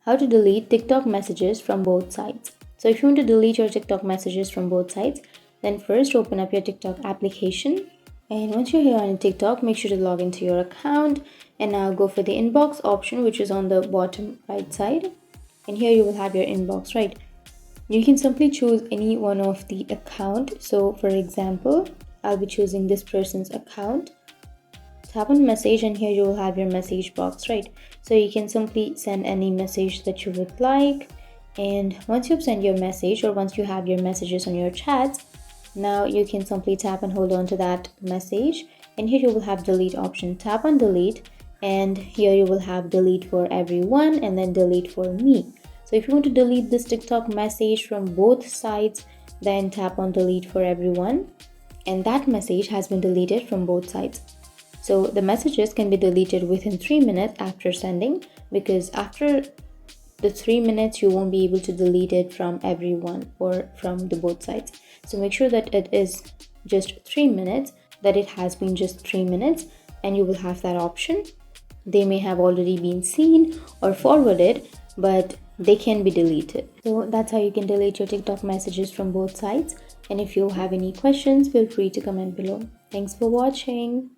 how to delete TikTok messages from both sides. So if you want to delete your TikTok messages from both sides, then first open up your TikTok application. And once you're here on TikTok, make sure to log into your account and now go for the inbox option, which is on the bottom right side. And here you will have your inbox, right? You can simply choose any one of the account. So for example, I'll be choosing this person's account. Tap on message and here you will have your message box, right? So you can simply send any message that you would like. And once you've sent your message, or once you have your messages on your chats, now you can simply tap and hold on to that message, and here you will have delete option. Tap on delete, and here you will have delete for everyone and then delete for me. So if you want to delete this TikTok message from both sides, then tap on delete for everyone, and that message has been deleted from both sides. So the messages can be deleted within 3 minutes after sending, because after the 3 minutes you won't be able to delete it from everyone or from the both sides. So make sure that it is just 3 minutes, that it has been just 3 minutes, and you will have that option. They may have already been seen or forwarded, but they can be deleted. So that's how you can delete your TikTok messages from both sides. And if you have any questions, feel free to comment below. Thanks for watching.